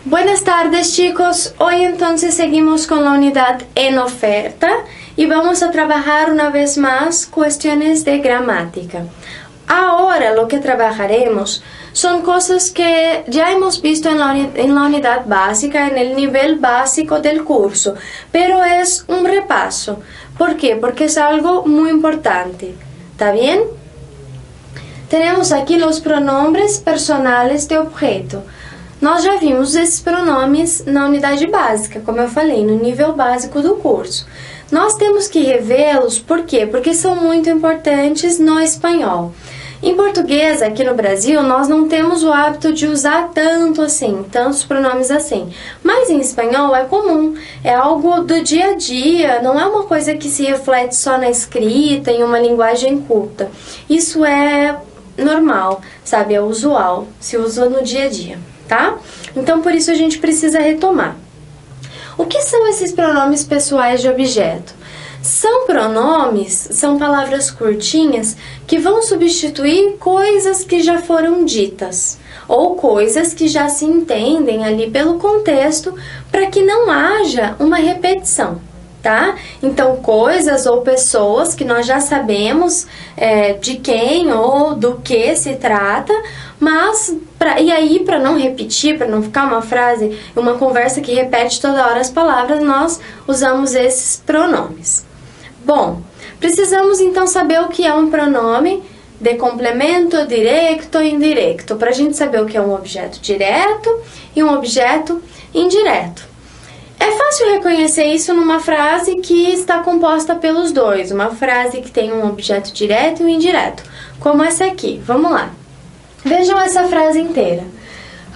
Buenas tardes, chicos. Hoy entonces seguimos con la unidad en oferta y vamos a trabajar una vez más cuestiones de gramática. Ahora lo que trabajaremos son cosas que ya hemos visto en la unidad básica, en el nivel básico del curso, pero es un repaso. ¿Por qué? Porque es algo muy importante. ¿Está bien? Tenemos aqui os pronomes personais de objeto. Nós já vimos esses pronomes na unidade básica, como eu falei, no nível básico do curso. Nós temos que revê-los, por quê? Porque são muito importantes no espanhol. Em português, aqui no Brasil, nós não temos o hábito de usar tanto assim, tantos pronomes assim. Mas em espanhol é comum, é algo do dia a dia, não é uma coisa que se reflete só na escrita, em uma linguagem culta. Isso é normal, sabe? É usual, se usa no dia a dia, tá? Então, por isso a gente precisa retomar. O que são esses pronomes pessoais de objeto? São pronomes, são palavras curtinhas que vão substituir coisas que já foram ditas ou coisas que já se entendem ali pelo contexto para que não haja uma repetição, tá? Então, coisas ou pessoas que nós já sabemos de quem ou do que se trata, mas, e aí, para não repetir, para não ficar uma frase, uma conversa que repete toda hora as palavras, nós usamos esses pronomes. Bom, precisamos então saber o que é um pronome de complemento, directo e indireto, para a gente saber o que é um objeto direto e um objeto indireto. É fácil reconhecer isso numa frase que está composta pelos dois, uma frase que tem um objeto direto e um indireto, como essa aqui. Vamos lá. Vejam essa frase inteira.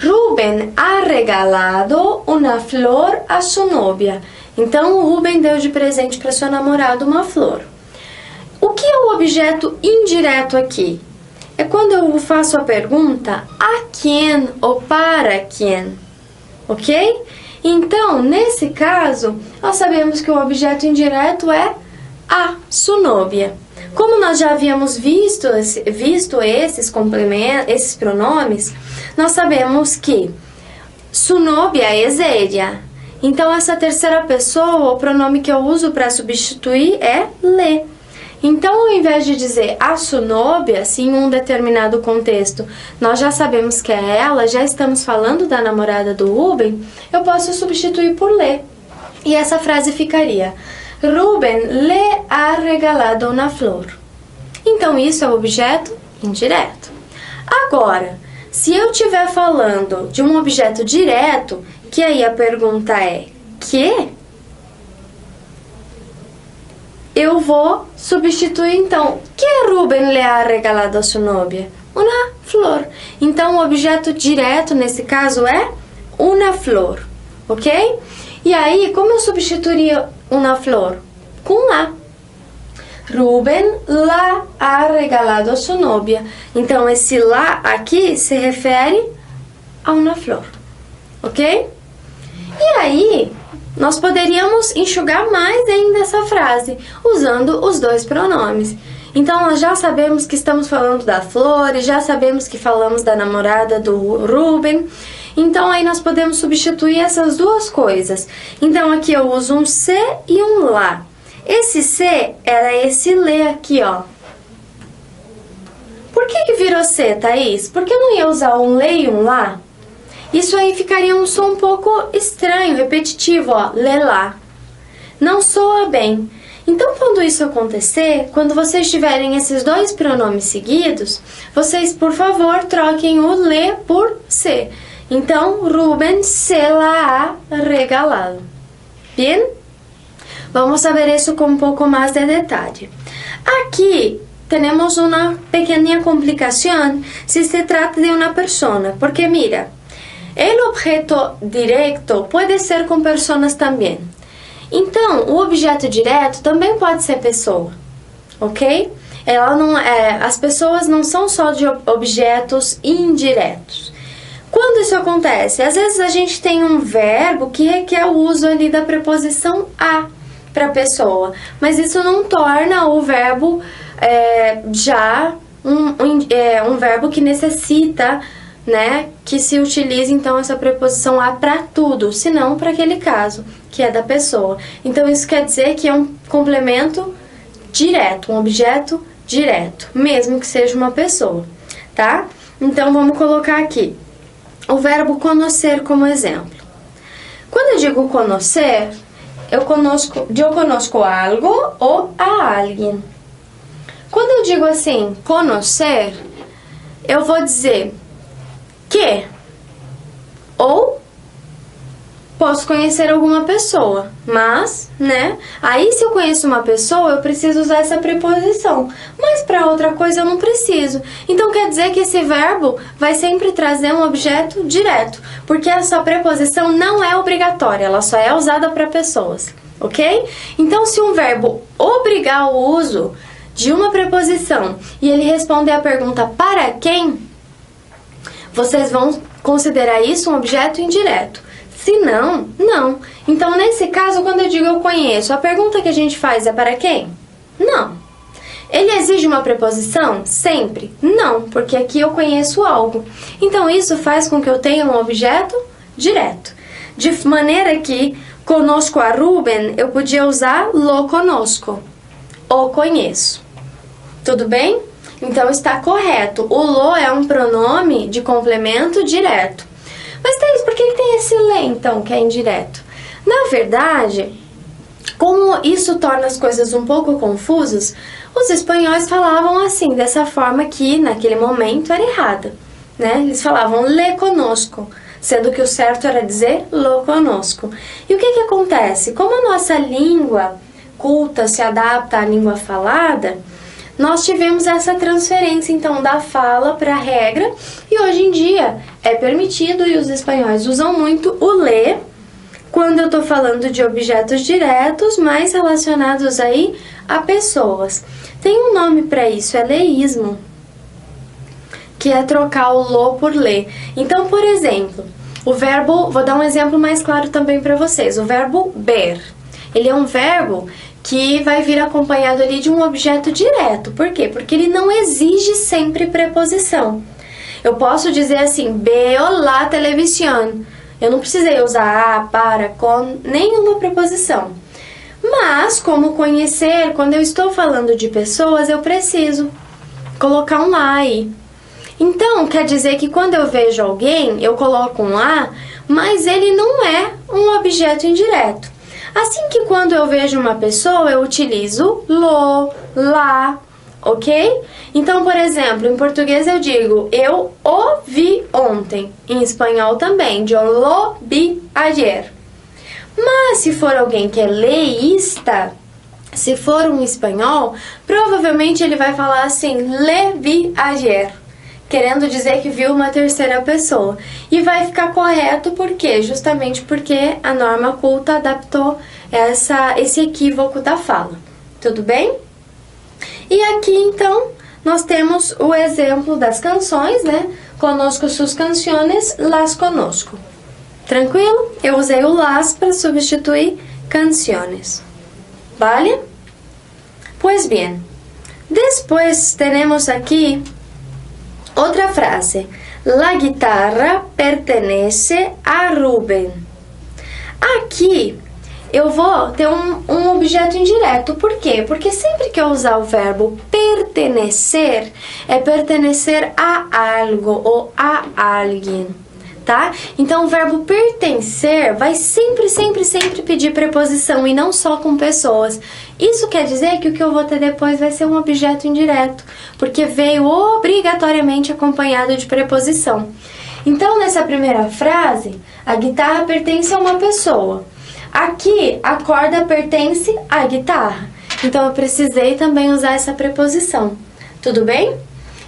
Rubén ha regalado una flor a su novia. Então, o Rubén deu de presente para sua namorada uma flor. O que é o objeto indireto aqui? É quando eu faço a pergunta a quem ou para quem, ok? Então, nesse caso, nós sabemos que o objeto indireto é a su novia. Como nós já havíamos visto esses pronomes, nós sabemos que su novia é ella. Então, essa terceira pessoa, o pronome que eu uso para substituir é le. Então, ao invés de dizer a su novia, assim, em um determinado contexto, nós já sabemos que é ela, já estamos falando da namorada do Rubén, eu posso substituir por le. E essa frase ficaria: Rubén le ha regalado una flor. Então, isso é o objeto indireto. Agora, se eu estiver falando de um objeto direto, que aí a pergunta é que? Eu vou substituir então. Que Rubén le ha regalado a su novia? Una flor. Então, o objeto direto nesse caso é una flor, ok? E aí, como eu substituiria una flor? Com la. Rubén la ha regalado a su novia. Então, esse la aqui se refere a una flor, ok? E aí, nós poderíamos enxugar mais ainda essa frase, usando os dois pronomes. Então, nós já sabemos que estamos falando da flor, e já sabemos que falamos da namorada do Rubén. Então, aí nós podemos substituir essas duas coisas. Então, aqui eu uso um se e um lá. Esse se era esse le aqui, ó. Por que virou se, Thaís? Por que não ia usar um le e um lá? Isso aí ficaria um som um pouco estranho, repetitivo, ó, lelá. Não soa bem. Então, quando isso acontecer, quando vocês tiverem esses dois pronomes seguidos, vocês, por favor, troquem o le por se. Então, Rubén se la ha regalado. Bien? Vamos a ver isso com um pouco mais de detalhe. Aqui temos uma pequena complicação se se trata de uma persona, porque mira, el objeto directo pode ser com personas também. Então, o objeto direto também pode ser pessoa, ok? As pessoas não são só de objetos indiretos. Quando isso acontece? Às vezes a gente tem um verbo que requer o uso ali da preposição a para a pessoa, mas isso não torna o verbo já um verbo que necessita né, que se utilize então essa preposição a para tudo, senão para aquele caso, que é da pessoa. Então isso quer dizer que é um complemento direto, um objeto direto, mesmo que seja uma pessoa, tá? Então vamos colocar aqui o verbo conhecer como exemplo. Quando eu digo conhecer, eu conosco algo ou a alguém. Quando eu digo assim, conhecer, eu vou dizer que ou posso conhecer alguma pessoa, mas, né? Aí se eu conheço uma pessoa, eu preciso usar essa preposição, mas para outra coisa eu não preciso. Então quer dizer que esse verbo vai sempre trazer um objeto direto, porque essa preposição não é obrigatória, ela só é usada para pessoas, ok? Então se um verbo obrigar o uso de uma preposição e ele responder a pergunta para quem, vocês vão considerar isso um objeto indireto. Se não, não. Então, nesse caso, quando eu digo eu conheço, a pergunta que a gente faz é para quem? Não. Ele exige uma preposição? Sempre? Não, porque aqui eu conheço algo. Então, isso faz com que eu tenha um objeto direto. De maneira que, conosco a Ruben, eu podia usar lo conosco. O conheço. Tudo bem? Então está correto. O lo é um pronome de complemento direto. Mas, Thaís, por que tem esse le, então, que é indireto? Na verdade, como isso torna as coisas um pouco confusas, os espanhóis falavam assim, dessa forma que, naquele momento, era errada, né? Eles falavam le conosco, sendo que o certo era dizer lo conosco. E o que acontece? Como a nossa língua culta se adapta à língua falada, nós tivemos essa transferência, então, da fala para a regra, e hoje em dia é permitido, e os espanhóis usam muito o le, quando eu estou falando de objetos diretos, mais relacionados aí a pessoas. Tem um nome para isso, é leísmo, que é trocar o lo por le. Então, por exemplo, o verbo, vou dar um exemplo mais claro também para vocês, o verbo ver. Ele é um verbo que vai vir acompanhado ali de um objeto direto. Por quê? Porque ele não exige sempre preposição. Eu posso dizer assim, veo la televisión. Eu não precisei usar a, para, com, nenhuma preposição. Mas, como conhecer, quando eu estou falando de pessoas, eu preciso colocar um lá aí. Então, quer dizer que quando eu vejo alguém, eu coloco um lá, mas ele não é um objeto indireto. Assim que quando eu vejo uma pessoa, eu utilizo lo, lá, ok? Então, por exemplo, em português eu digo, eu o vi ontem. Em espanhol também, yo lo vi ayer. Mas se for alguém que é leísta, se for um espanhol, provavelmente ele vai falar assim, le vi ayer, querendo dizer que viu uma terceira pessoa. E vai ficar correto, por quê? Justamente porque a norma culta adaptou esse equívoco da fala. Tudo bem? E aqui, então, nós temos o exemplo das canções, né? Conosco sus canciones, las conozco. Tranquilo? Eu usei o las para substituir canciones. ¿Vale? Pues bien, después tenemos aquí outra frase. La guitarra pertenece a Ruben. Aqui eu vou ter um objeto indireto. Por quê? Porque sempre que eu usar o verbo pertenecer, é pertenecer a algo ou a alguém, tá? Então o verbo pertencer vai sempre pedir preposição e não só com pessoas. Isso quer dizer que o que eu vou ter depois vai ser um objeto indireto, porque veio obrigatoriamente acompanhado de preposição. Então nessa primeira frase, a guitarra pertence a uma pessoa. Aqui, a corda pertence à guitarra. Então, eu precisei também usar essa preposição. Tudo bem?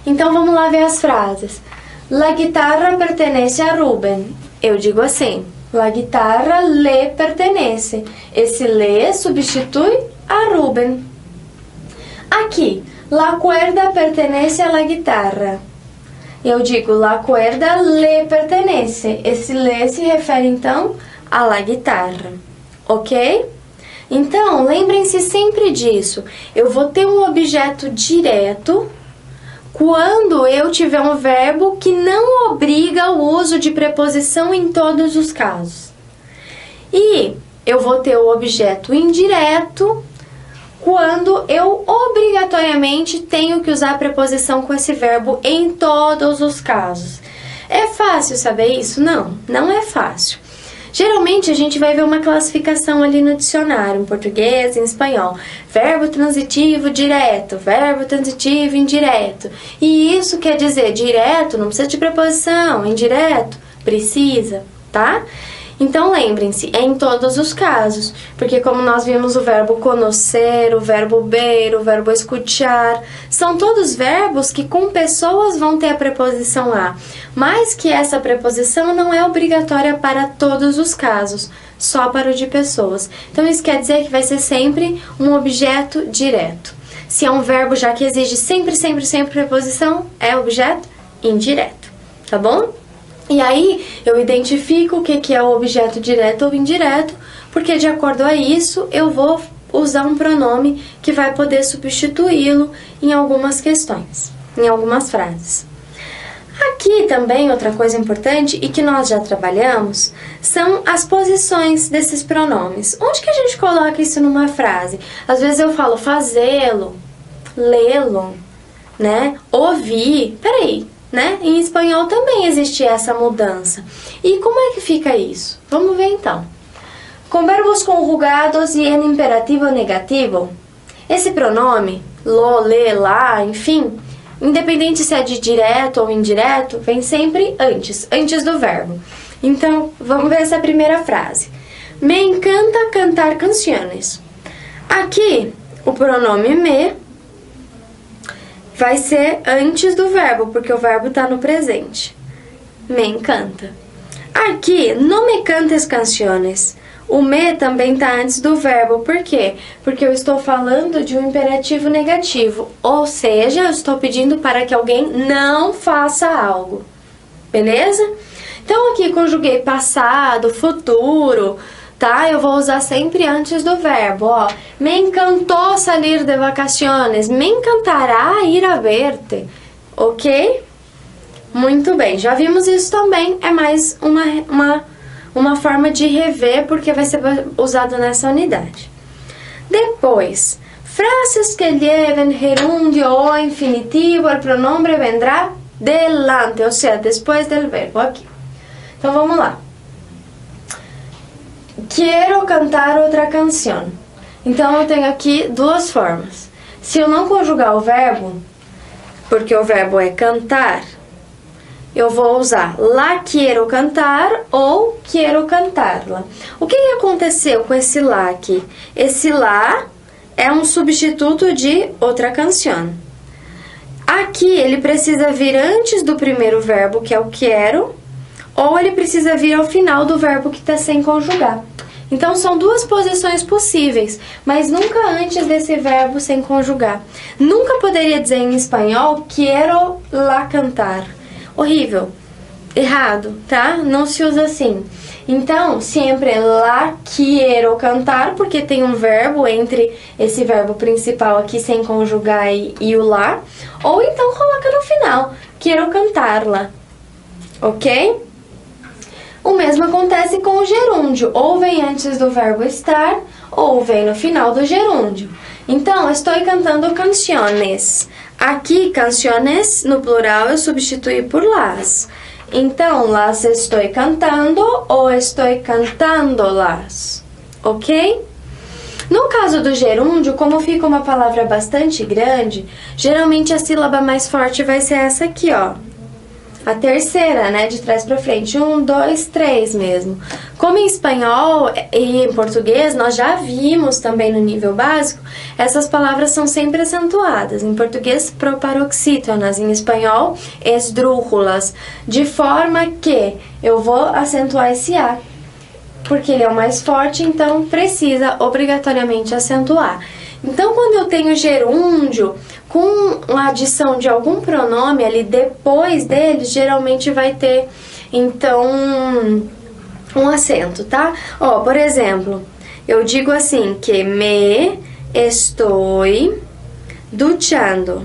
Então, vamos lá ver as frases. La guitarra pertenece a Ruben. Eu digo assim. La guitarra le pertenece. Esse le substitui a Ruben. Aqui. La cuerda pertenece a la guitarra. Eu digo la cuerda le pertenece. Esse le se refere, então, a la guitarra. Ok? Então, lembrem-se sempre disso. Eu vou ter um objeto direto quando eu tiver um verbo que não obriga o uso de preposição em todos os casos. E eu vou ter o objeto indireto quando eu obrigatoriamente tenho que usar a preposição com esse verbo em todos os casos. É fácil saber isso? Não, não é fácil. Geralmente a gente vai ver uma classificação ali no dicionário, em português e em espanhol. Verbo transitivo direto, verbo transitivo indireto. E isso quer dizer direto, não precisa de preposição, indireto, precisa, tá? Então lembrem-se, é em todos os casos, porque como nós vimos o verbo conhecer, o verbo ver, o verbo escuchar, são todos verbos que com pessoas vão ter a preposição a, mas que essa preposição não é obrigatória para todos os casos, só para o de pessoas. Então isso quer dizer que vai ser sempre um objeto direto. Se é um verbo já que exige sempre preposição, é objeto indireto, tá bom? E aí, eu identifico o que é o objeto direto ou indireto, porque de acordo a isso, eu vou usar um pronome que vai poder substituí-lo em algumas questões, em algumas frases. Aqui também, outra coisa importante e que nós já trabalhamos, são as posições desses pronomes. Onde que a gente coloca isso numa frase? Às vezes eu falo fazê-lo, lê-lo, né? Ouvir. Peraí. Né? Em espanhol também existe essa mudança. E como é que fica isso? Vamos ver então. Com verbos conjugados e em imperativo negativo, esse pronome, lo, le, lá, enfim, independente se é de direto ou indireto, vem sempre antes do verbo. Então, vamos ver essa primeira frase. Me encanta cantar canciones. Aqui, o pronome me vai ser antes do verbo, porque o verbo está no presente. Me encanta. Aqui, no me cantes canciones, o me também está antes do verbo. Por quê? Porque eu estou falando de um imperativo negativo, ou seja, eu estou pedindo para que alguém não faça algo. Beleza? Então, aqui conjuguei passado, futuro, tá? Eu vou usar sempre antes do verbo, ó. Me encantou salir de vacaciones. Me encantará ir a verte. Ok? Muito bem. Já vimos isso também. É mais uma forma de rever, porque vai ser usado nessa unidade. Depois, frases que lleven gerúndio ou infinitivo, o pronombre vendrá delante, ou seja, depois do verbo. Aqui. Então, vamos lá. Quero cantar outra canção. Então, eu tenho aqui duas formas. Se eu não conjugar o verbo, porque o verbo é cantar, eu vou usar la quiero cantar ou quiero cantarla. O que aconteceu com esse la aqui? Esse la é um substituto de outra canção. Aqui, ele precisa vir antes do primeiro verbo, que é o quero, ou ele precisa vir ao final do verbo que está sem conjugar. Então, são duas posições possíveis, mas nunca antes desse verbo sem conjugar. Nunca poderia dizer em espanhol, quiero la cantar. Horrível. Errado, tá? Não se usa assim. Então, sempre la quiero cantar, porque tem um verbo entre esse verbo principal aqui sem conjugar e o la. Ou então, coloca no final, quiero cantarla. Ok? O mesmo acontece com o gerúndio, ou vem antes do verbo estar, ou vem no final do gerúndio. Então, estou cantando canciones. Aqui, canciones, no plural, eu substituí por las. Então, las estou cantando ou estou cantando-las. Ok? No caso do gerúndio, como fica uma palavra bastante grande, geralmente a sílaba mais forte vai ser essa aqui, ó. A terceira, né, de trás para frente, 1, 2, 3 mesmo. Como em espanhol e em português, nós já vimos também no nível básico, essas palavras são sempre acentuadas. Em português, proparoxítonas, em espanhol, esdrúxulas. De forma que eu vou acentuar esse A, porque ele é o mais forte, então precisa obrigatoriamente acentuar. Então, quando eu tenho gerúndio, com a adição de algum pronome ali depois dele, geralmente vai ter, então, um acento, tá? Ó, por exemplo, eu digo assim, que me estou duchando.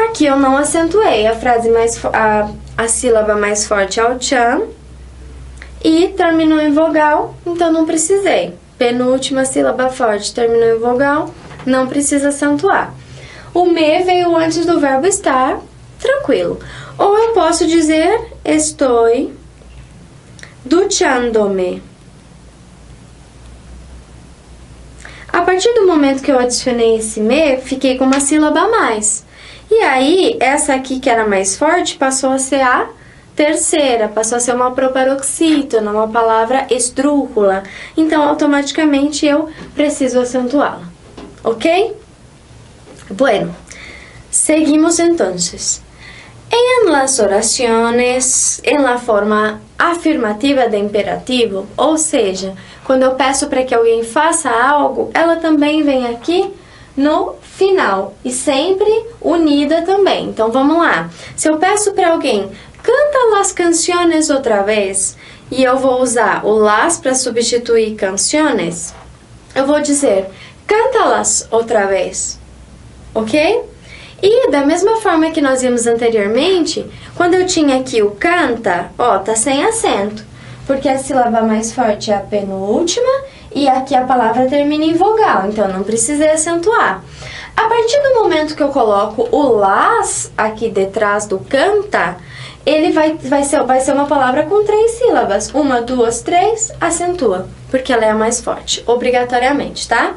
Aqui eu não acentuei, a sílaba mais forte é o chan e terminou em vogal, então não precisei. Penúltima sílaba forte terminou em vogal, não precisa acentuar. O me veio antes do verbo estar, tranquilo. Ou eu posso dizer estou duchándome. A partir do momento que eu adicionei esse me, fiquei com uma sílaba a mais. E aí, essa aqui que era mais forte passou a ser a terceira, passou a ser uma proparoxítona, uma palavra esdrúxula. Então, automaticamente, eu preciso acentuá-la. ¿Ok? Bueno, seguimos entonces. En las oraciones, en la forma afirmativa de imperativo, ou seja, quando eu peço para que alguém faça algo, ela também vem aqui no final e sempre unida também. Então vamos lá. Se eu peço para alguém, canta las canciones outra vez, e eu vou usar o las para substituir canciones, eu vou dizer, canta-las outra vez. Ok? E da mesma forma que nós vimos anteriormente, quando eu tinha aqui o canta, ó, tá sem acento, porque a sílaba mais forte é a penúltima e aqui a palavra termina em vogal, então não precisei acentuar. A partir do momento que eu coloco o las aqui detrás do canta, ele vai ser uma palavra com 3 sílabas. 1, 2, 3, acentua, porque ela é a mais forte, obrigatoriamente, tá?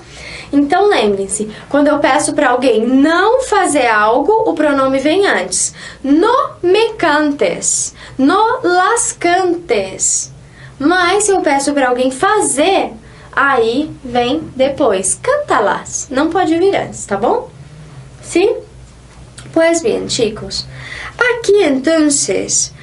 Então, lembrem-se, quando eu peço para alguém não fazer algo, o pronome vem antes. No me cantes, no las cantes. Mas, se eu peço para alguém fazer, aí vem depois. Canta-las. Não pode vir antes, tá bom? Sim? Pues bien, chicos. Aquí, entonces,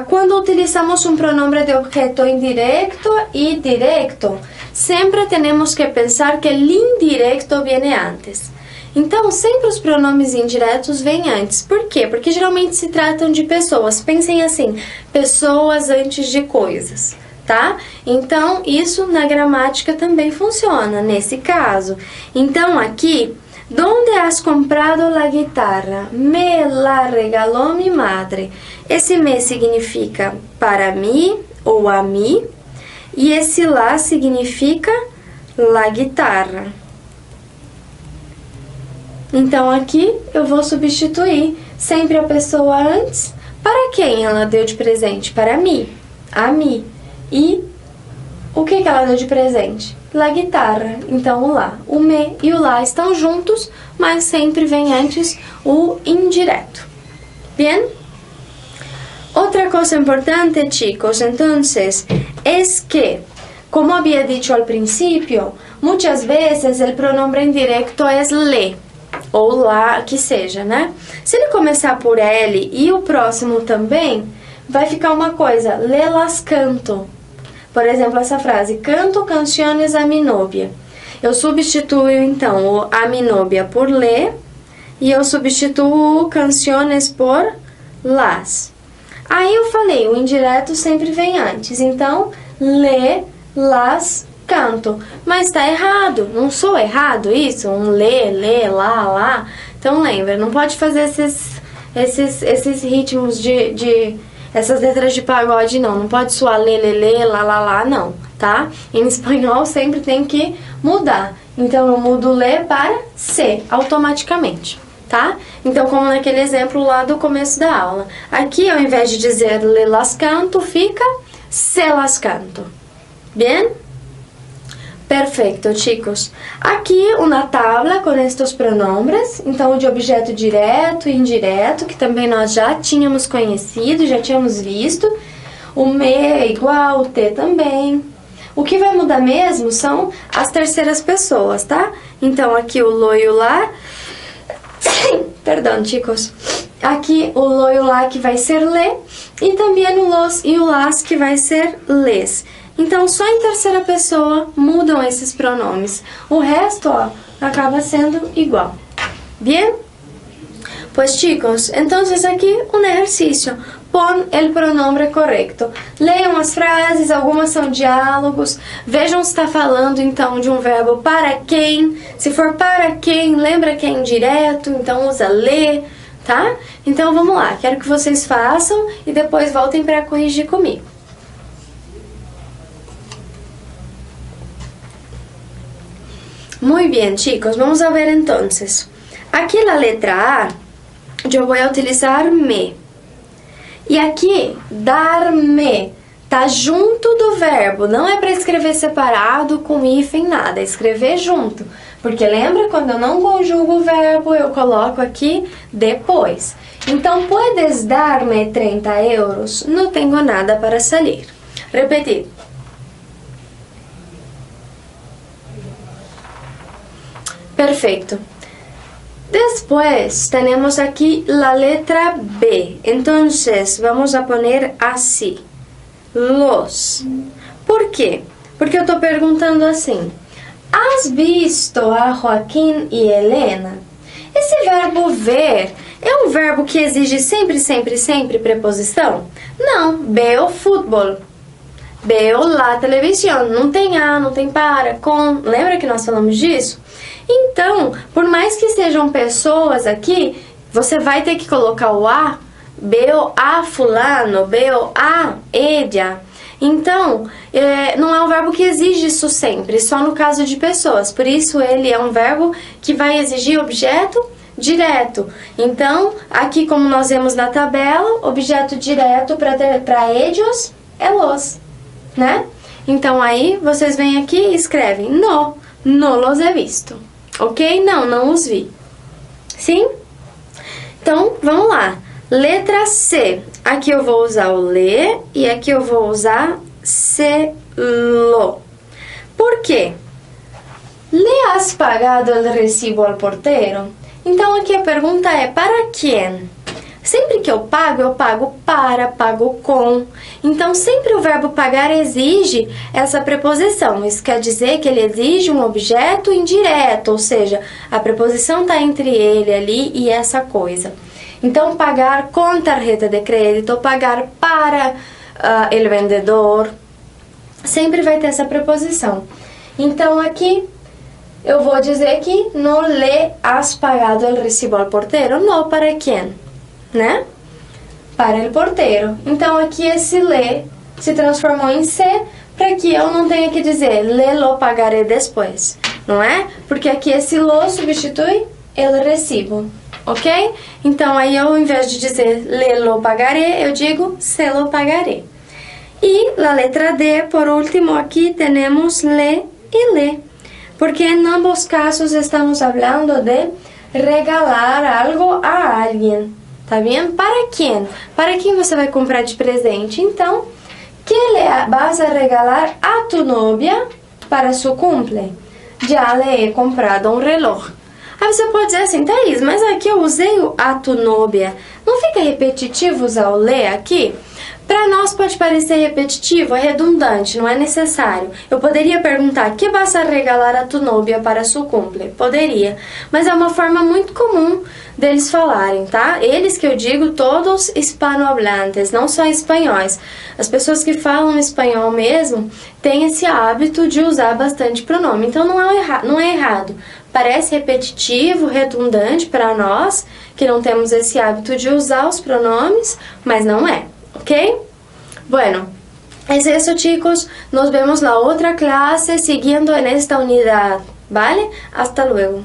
cuando utilizamos un pronombre de objeto indirecto y directo, sempre temos que pensar que el indirecto viene antes. Então, sempre os pronomes indiretos vêm antes. Por quê? Porque geralmente se tratam de pessoas. Pensem assim, pessoas antes de coisas, tá? Então, isso na gramática também funciona, nesse caso. Então, aqui, ¿dónde has comprado la guitarra? Me la regaló mi madre. Esse me significa para mim ou a mim. E esse lá significa la guitarra. Então, aqui eu vou substituir sempre a pessoa antes. Para quem ela deu de presente? Para mim, a mim. E o que ela deu de presente? La guitarra. Então, o lá. O me e o lá estão juntos, mas sempre vem antes o indireto. Bien? Otra cosa importante, chicos, entonces, es que, como había dicho al principio, muchas veces el pronombre indirecto es le, ou lá, que seja, né? Se ele começar por L e o próximo também, vai ficar uma coisa, le las canto. Por exemplo, essa frase, canto canciones a mi novia. Eu substituo, então, o a mi novia por le, e eu substituo canciones por las. Aí eu falei, o indireto sempre vem antes, então, le, las, canto. Mas tá errado, não sou errado isso? Um le, lá. Então lembra, não pode fazer esses ritmos de essas letras de pagode, não pode soar le, lá, não, tá? Em espanhol sempre tem que mudar, então eu mudo le para se, automaticamente. Tá? Então, como naquele exemplo lá do começo da aula. Aqui, ao invés de dizer le las canto, fica se las canto. Bien? Perfecto, chicos. Aqui, uma tabla com estes pronombres. Então, de objeto direto e indireto, que também nós já tínhamos conhecido, já tínhamos visto. O me é igual, o te também. O que vai mudar mesmo são as terceiras pessoas, tá? Então, aqui o lo e o lá. Perdão, chicos. Aqui o lo e o lá que vai ser le e também o los e o las que vai ser les. Então, só em terceira pessoa mudam esses pronomes. O resto, ó, acaba sendo igual. Bien? Pues chicos, entonces aquí un ejercicio. Pon el pronombre correcto. Leiam as frases, algumas são diálogos. Vejam se está falando, então, de um verbo para quem. Se for para quem, lembra que é indireto, então usa le. tá? Então vamos lá, quero que vocês façam e depois voltem para corrigir comigo. Muy bien, chicos, vamos a ver entonces. Aquí la letra A, yo voy a utilizar me. E aqui, dar-me, tá junto do verbo, não é para escrever separado com hífen, nada, é escrever junto. Porque lembra, quando eu não conjugo o verbo, eu coloco aqui depois. Então, puedes dar-me 30 euros? No tengo nada para salir. Repetir. Perfecto. Después tenemos aquí la letra B. Entonces vamos a poner así. Los. ¿Por qué? Porque eu estou perguntando assim. Has visto a Joaquim e Helena? Esse verbo ver é um verbo que exige sempre preposição? Não. Veo futebol. Veo la televisão. Não tem a, não tem para, com. Lembra que nós falamos disso? Então, por mais que sejam pessoas aqui, você vai ter que colocar o a. Veo a fulano, veo a ella. Então, não é um verbo que exige isso sempre, só no caso de pessoas. Por isso, ele é um verbo que vai exigir objeto direto. Então, aqui como nós vemos na tabela, objeto direto para ellos é los, né? Então, aí, vocês vêm aqui e escrevem no los he visto. Ok? Não os vi. Sim? Então, vamos lá. Letra C. Aqui eu vou usar o le e aqui eu vou usar se lo. Por quê? ¿Le has pagado el recibo al portero? Então, aqui a pergunta é para quem? Sempre que eu pago para, pago com. Então, sempre o verbo pagar exige essa preposição. Isso quer dizer que ele exige um objeto indireto, ou seja, a preposição está entre ele ali e essa coisa. Então, pagar com tarjeta de crédito, pagar para el vendedor, sempre vai ter essa preposição. Então, aqui eu vou dizer que no le has pagado el recibo al portero. No, para quem? Né? Para el porteiro. Então, aqui esse le se transformou em se para que eu não tenha que dizer le lo pagaré depois, não é? Porque aqui esse lo substitui el recibo, ok? Então, aí eu, ao invés de dizer le lo pagaré, eu digo se lo pagaré. E a letra D, por último, aqui temos le e le, porque em ambos casos estamos falando de regalar algo a alguém. Tá bem? Para quem? Para quem você vai comprar de presente? Então, que le vas a regalar a tu novia para su cumple? Já le he comprado um reloj. Aí você pode dizer assim, Thaís, mas aqui eu usei o a tu novia. Não fica repetitivo usar o le aqui? Para nós pode parecer repetitivo, é redundante, não é necessário. Eu poderia perguntar, que vas a regalar a tu novia para su cumple? Poderia, mas é uma forma muito comum deles falarem, tá? Eles que eu digo, todos hispanohablantes, não só espanhóis. As pessoas que falam espanhol mesmo têm esse hábito de usar bastante pronome, então não é errado. Parece repetitivo, redundante para nós, que não temos esse hábito de usar os pronomes, mas não é. ¿Ok? Bueno, es eso, chicos. Nos vemos la otra clase siguiendo en esta unidad, ¿vale? Hasta luego.